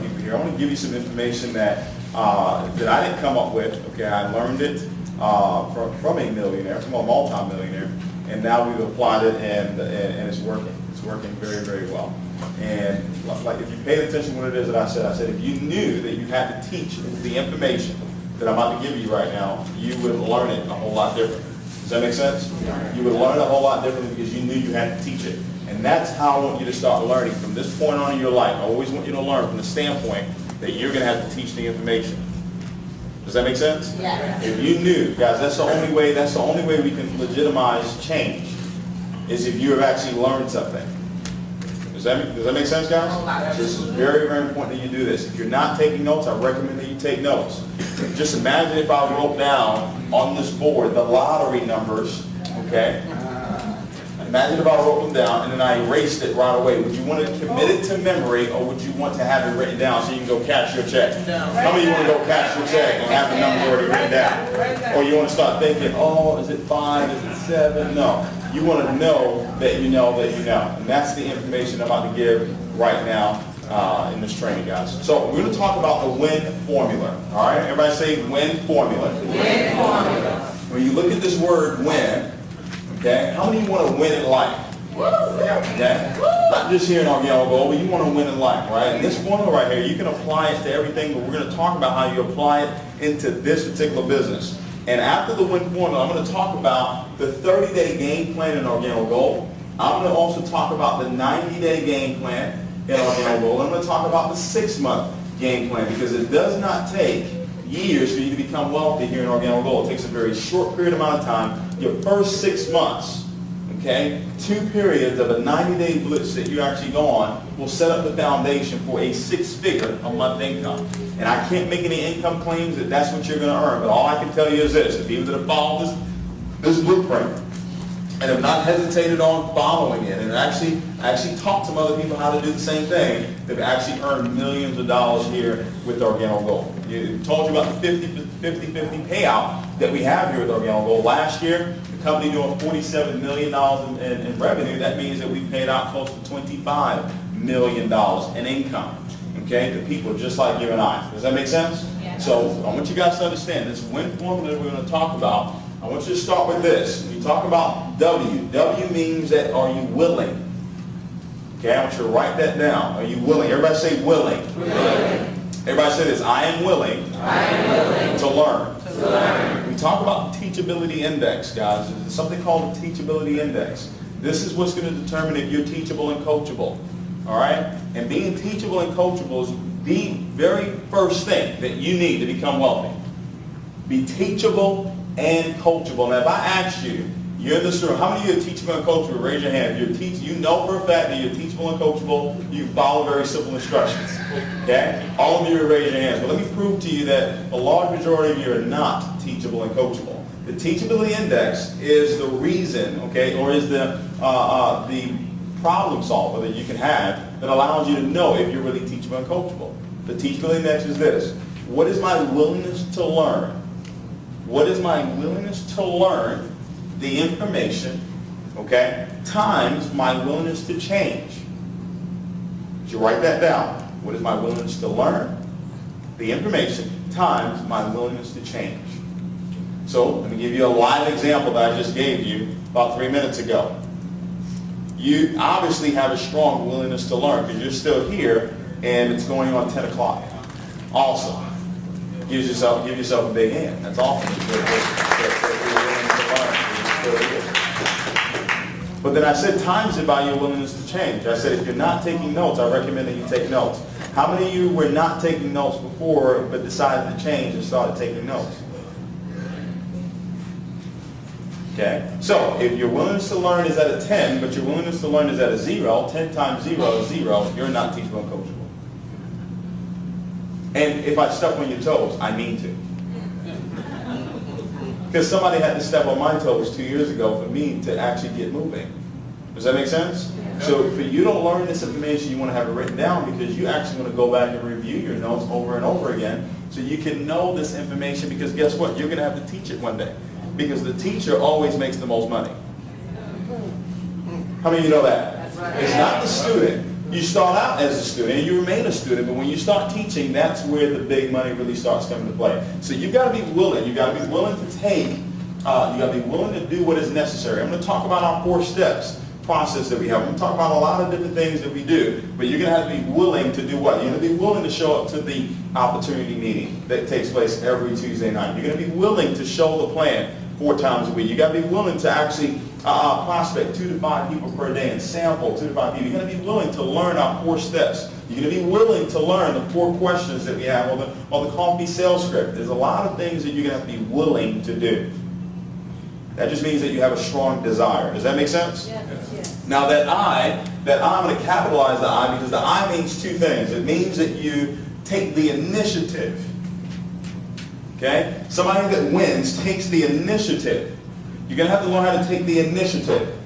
people here. I want to give you some information that that I didn't come up with. Okay, I learned it from a millionaire, from a multi-millionaire, and now we've applied it, and it's working. It's working very, very well. And like, if you paid attention to what it is that I said if you knew that you had to teach the information that I'm about to give you right now, you would learn it a whole lot differently. Does that make sense? You would learn it a whole lot differently because you knew you had to teach it. And that's how I want you to start learning from this point on in your life. I always want you to learn from the standpoint that you're going to have to teach the information. Does that make sense? Yeah. If you knew, guys, that's the only way we can legitimize change is if you have actually learned something. Does that make sense, guys? This is very, very important that you do this. If you're not taking notes, I recommend that you take notes. Just imagine if I wrote down on this board the lottery numbers, okay? Imagine if I wrote them down and then I erased it right away. Would you want to commit it to memory, or would you want to have it written down so you can go cash your check? No. How many of you want to go cash your check and have the numbers already written down? Or you want to start thinking, oh, is it 5, is it 7? No. You want to know that you know that you know. And that's the information I'm about to give right now in this training, guys. So we're going to talk about the WIN formula. All right? Everybody say WIN formula. WIN formula. When you look at this word WIN, okay, how many of you want to win in life? Okay? Not just here in Organo Gold, but you want to win in life, right? And this formula right here, you can apply it to everything, but we're going to talk about how you apply it into this particular business. And after the WIN formula, I'm going to talk about the 30-day game plan in Organo Gold. I'm going to also talk about the 90-day game plan in Organo Gold. I'm going to talk about the 6-month game plan, because it does not take years for you to become wealthy here in Organo Gold. It takes a very short period amount of time. Your first 6 months, okay, 2 periods of a 90-day blitz that you actually go on will set up the foundation for a 6-figure a month income. And I can't make any income claims that that's what you're going to earn, but all I can tell you is this: if people that have followed this blueprint and have not hesitated on following it, and actually taught some other people how to do the same thing, they've actually earned millions of dollars here with Organo Gold. I told you about the 50-50 payout that we have here with Organo Gold. Last year, the company doing $47 million in revenue. That means that we paid out close to $25 million in income, okay, to people just like you and I. Does that make sense? Yeah. So I want you guys to understand this WIN formula that we're going to talk about. I want you to start with this. When you talk about W, W means that are you willing? Okay, I want you to write that down. Are you willing? Everybody say willing. Willing. Everybody say this: I am willing, to learn. We talk about the teachability index, guys. There's something called the teachability index. This is what's going to determine if you're teachable and coachable. All right? And being teachable and coachable is the very first thing that you need to become wealthy. Be teachable and coachable. Now, if I asked you, you're in this room, how many of you are teachable and coachable? Raise your hand. You know for a fact that you're teachable and coachable. You follow very simple instructions. Okay? All of you will raise your hands. But let me prove to you that a large majority of you are not teachable and coachable. The teachability index is the reason, okay, or is the problem solver that you can have that allows you to know if you're really teachable and coachable. The teachability index is this: what is my willingness to learn? What is my willingness to learn the information, okay, times my willingness to change? Did you write that down? What is my willingness to learn the information times my willingness to change? So let me give you a live example that I just gave you about 3 minutes ago. You obviously have a strong willingness to learn because you're still here and it's going on 10 o'clock. Awesome. Give yourself a big hand. That's awesome. But then I said times it by your willingness to change. I said if you're not taking notes, I recommend that you take notes. How many of you were not taking notes before but decided to change and started taking notes? Okay? So if your willingness to learn is at a 10, but your willingness to learn is at a 0, 10 times 0 is 0, you're not teachable and coachable. And if I step on your toes, I mean to. Because somebody had to step on my toes 2 years ago for me to actually get moving. Does that make sense? So for you to learn this information, you want to have it written down because you actually want to go back and review your notes over and over again so you can know this information, because guess what? You're going to have to teach it one day because the teacher always makes the most money. How many of you know that? It's not the student. You start out as a student and you remain a student, but when you start teaching, that's where the big money really starts coming to play. So you've got to be willing. You've got to be willing to take, you've got to be willing to do what is necessary. I'm going to talk about our 4 steps process that we have. I'm going to talk about a lot of different things that we do, but you're going to have to be willing to do what? You're going to be willing to show up to the opportunity meeting that takes place every Tuesday night. You're going to be willing to show the plan 4 times a week. You've got to be willing to actually prospect 2 to 5 people per day and sample 2 to 5 people. You're going to be willing to learn our 4 steps. You're going to be willing to learn the 4 questions that we have or the coffee sales script. There's a lot of things that you're going to have to be willing to do. That just means that you have a strong desire. Does that make sense? Yes. Now I'm going to capitalize the I because the I means 2 things. It means that you take the initiative. Okay? Somebody that wins takes the initiative. You're going to have to learn how to take the initiative.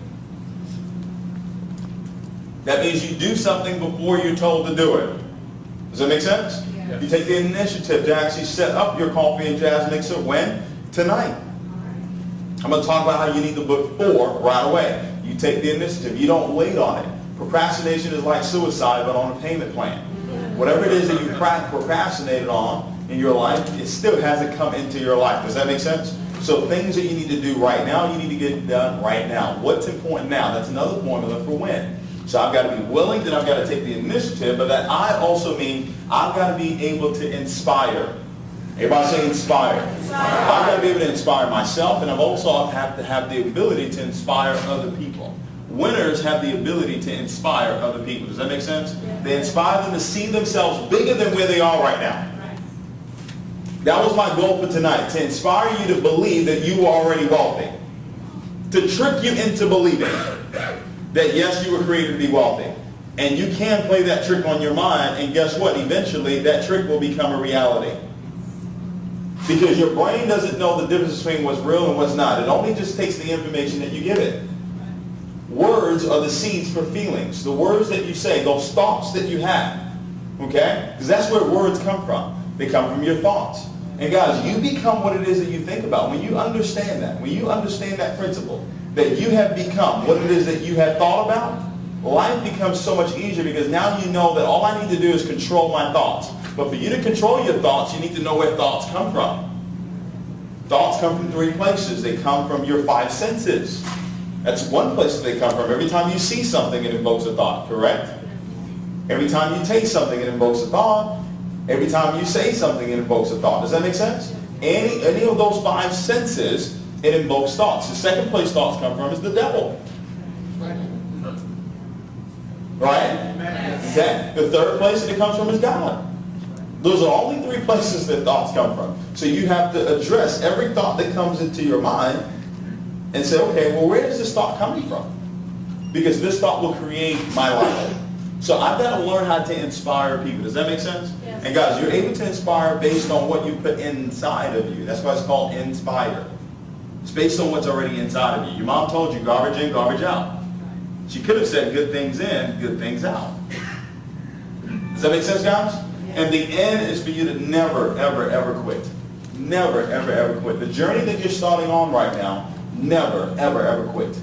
That means you do something before you're told to do it. Does that make sense? Yeah. You take the initiative to actually set up your coffee and jazz mixer when? Tonight. I'm going to talk about how you need to book 4 right away. You take the initiative. You don't wait on it. Procrastination is like suicide, but on a payment plan. Whatever it is that you procrastinated on in your life, it still hasn't come into your life. Does that make sense? So things that you need to do right now, you need to get done right now. What's important now? That's another formula for win. So I've got to be willing, then I've got to take the initiative, but that I also mean I've got to be able to inspire. Everybody say inspire. I've got to be able to inspire myself, and I've also have to have the ability to inspire other people. Winners have the ability to inspire other people. Does that make sense? Yeah. They inspire them to see themselves bigger than where they are right now. Right. That was my goal for tonight, to inspire you to believe that you are already wealthy. To trick you into believing that yes, you were created to be wealthy. And you can play that trick on your mind, and guess what? Eventually, that trick will become a reality. Because your brain doesn't know the difference between what's real and what's not. It only just takes the information that you give it. Words are the seeds for feelings. The words that you say, those thoughts that you have. Okay? Because that's where words come from. They come from your thoughts. And guys, you become what it is that you think about. When you understand that, when you understand that principle, that you have become what it is that you have thought about, life becomes so much easier because now you know that all I need to do is control my thoughts. But for you to control your thoughts, you need to know where thoughts come from. Thoughts come from 3 places. They come from your 5 senses. That's one place that they come from. Every time you see something, it invokes a thought, correct? Every time you taste something, it invokes a thought. Every time you say something, it invokes a thought. Does that make sense? Any of those 5 senses, it invokes thoughts. The second place thoughts come from is the devil. Right? Okay. The third place that it comes from is God. Those are only 3 places that thoughts come from. So you have to address every thought that comes into your mind and say, okay, well, where is this thought coming from? Because this thought will create my life. So I've got to learn how to inspire people. Does that make sense? Yes. And guys, you're able to inspire based on what you put inside of you. That's why it's called inspire. It's based on what's already inside of you. Your mom told you garbage in, garbage out. She could have said good things in, good things out. Does that make sense, guys? And the end is for you to never, ever, ever quit. Never, ever, ever quit. The journey that you're starting on right now, never, ever, ever quit.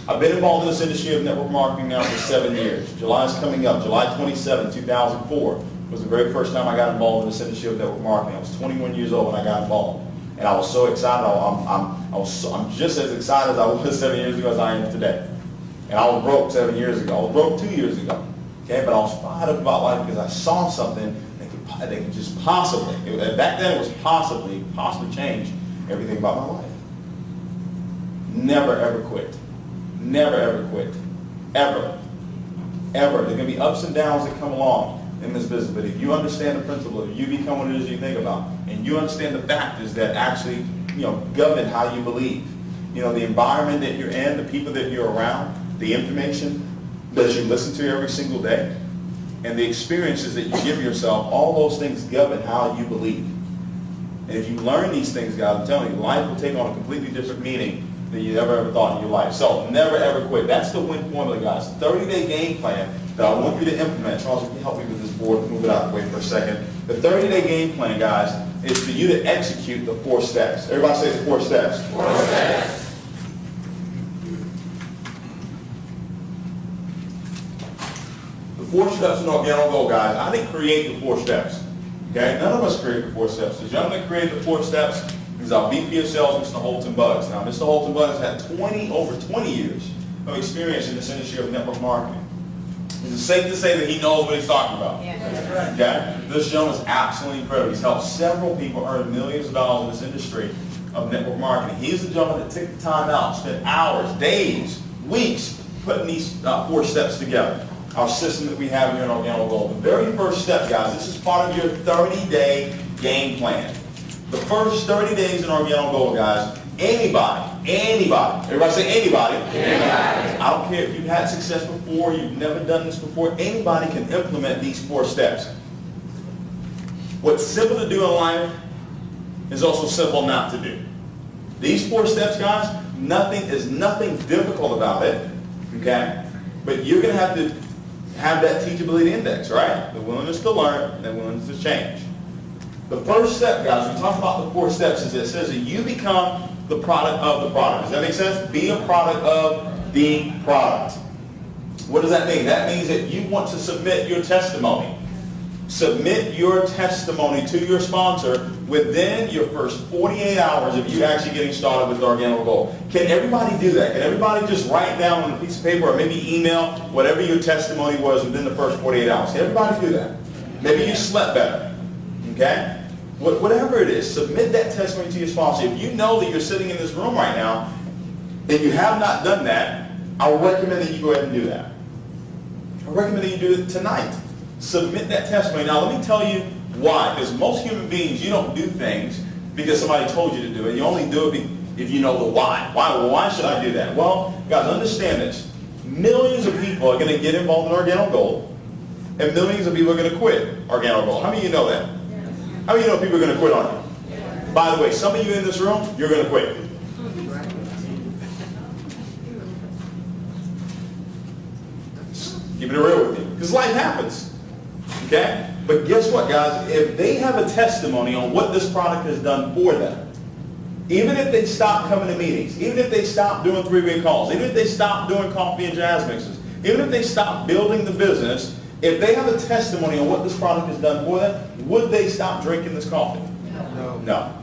I've been involved in this industry of network marketing now for 7 years. July is coming up. July 27, 2004 was the very first time I got involved in this industry of network marketing. I was 21 years old when I got involved. And I was so excited. I'm just as excited as I was 7 years ago as I am today. And I was broke 7 years ago. I was broke 2 years ago. Okay, but I was fired up about life because I saw something that could just possibly, back then it was possibly change everything about my life. Never ever quit. Never ever quit. Ever. Ever. There are going to be ups and downs that come along in this business, but if you understand the principle, if you become what it is you think about, and you understand the factors that actually, govern how you believe, the environment that you're in, the people that you're around, the information that you listen to every single day, and the experiences that you give yourself, all those things govern how you believe. And if you learn these things, guys, I'm telling you, life will take on a completely different meaning than you ever thought in your life. So never ever quit. That's the win formula, guys. 30-day game plan that I want you to implement. Charles, can you help me with this board? Move it out of the way for a second. The 30-day game plan, guys, is for you to execute the 4 steps. Everybody say the 4 steps. 4 steps. The 4 steps in Organo Gold, guys. I didn't create the 4 steps. Okay? None of us created the 4 steps. The gentleman that created the 4 steps is our VP of Sales, Mr. Holton Bugs. Now, Mr. Holton Bugs had over 20 years of experience in this industry of network marketing. Is it safe to say that he knows what he's talking about? Yeah. Okay? This gentleman is absolutely incredible. He's helped several people earn millions of dollars in this industry of network marketing. He's the gentleman that took the time out, spent hours, days, weeks putting these 4 steps together. Our system that we have here in Organo Gold. The very first step, guys, this is part of your 30-day game plan. The first 30 days in Organo Gold, guys, anybody, everybody say anybody. I don't care if you've had success before, you've never done this before, anybody can implement these 4 steps. What's simple to do in life is also simple not to do. These 4 steps, guys, nothing difficult about it, okay? But you're going to have that teachability index, right? The willingness to learn and the willingness to change. The first step, guys, we talk about the 4 steps, is it says that you become the product of the product. Does that make sense? Be a product of the product. What does that mean? That means that you want to submit your testimony. Submit your testimony to your sponsor within your first 48 hours of you actually getting started with Organo Gold. Can everybody do that? Can everybody just write down on a piece of paper or maybe email whatever your testimony was within the first 48 hours? Can everybody do that? Maybe you slept better. Okay? Whatever it is, submit that testimony to your sponsor. If you know that you're sitting in this room right now and you have not done that, I would recommend that you go ahead and do that. I recommend that you do it tonight. Submit that testimony. Now, let me tell you why. Because most human beings, you don't do things because somebody told you to do it. You only do it if you know the why. Why should I do that? Well, guys, understand this. Millions of people are going to get involved in Organo Gold, and millions of people are going to quit Organo Gold. How many of you know that? How many of you know people are going to quit on you? By the way, some of you in this room, you're going to quit. Keep it real with you. Because life happens. Okay? But guess what, guys? If they have a testimony on what this product has done for them, even if they stop coming to meetings, even if they stop doing 3-way calls, even if they stop doing coffee and jazz mixes, even if they stop building the business, if they have a testimony on what this product has done for them, would they stop drinking this coffee? No.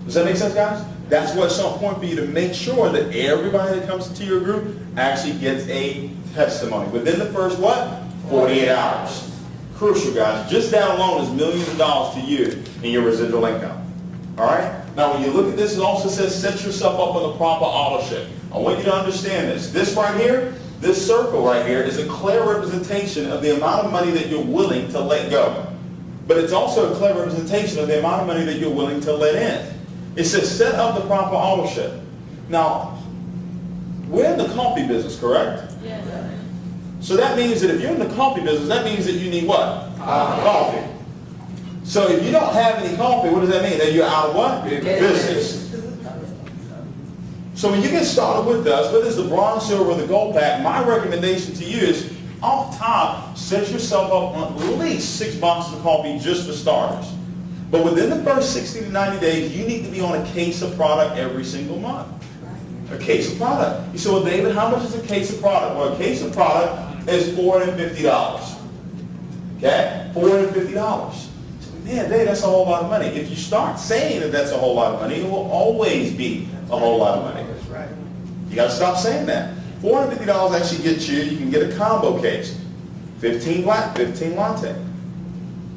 Does that make sense, guys? That's why it's so important for you to make sure that everybody that comes into your group actually gets a testimony within the first, 48 hours. Crucial, guys. Just that alone is millions of dollars to you in your residual income. All right? Now, when you look at this, it also says set yourself up with a proper auto-ship. I want you to understand this. This right here, this circle right here is a clear representation of the amount of money that you're willing to let go. But it's also a clear representation of the amount of money that you're willing to let in. It says set up the proper auto-ship. Now, we're in the coffee business, correct? Yes. So that means that if you're in the coffee business, that means that you need what? Coffee. So if you don't have any coffee, what does that mean? That you're out of what? Business. So when you get started with us, whether it's the bronze, silver, or the gold pack, my recommendation to you is, off top, set yourself up on at least 6 boxes of coffee just for starters. But within the first 60 to 90 days, you need to be on a case of product every single month. A case of product. You say, well, David, how much is a case of product? Well, a case of product is $450. Okay? $450. So, man, Dave, that's a whole lot of money. If you start saying that that's a whole lot of money, it will always be a whole lot of money. That's right. You got to stop saying that. $450 actually gets you can get a combo case. 15 black, 15 latte.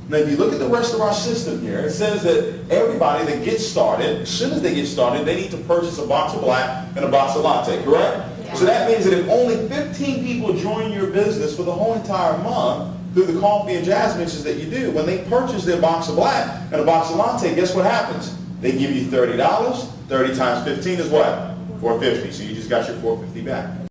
Now, if you look at the rest of our system here, it says that everybody that gets started, as soon as they get started, they need to purchase a box of black and a box of latte, correct? Yeah. So that means that if only 15 people join your business for the whole entire month through the coffee and jazz mixes that you do, when they purchase their box of black and a box of latte, guess what happens? They give you $30. 30 times 15 is what? $450. So you just got your $450 back.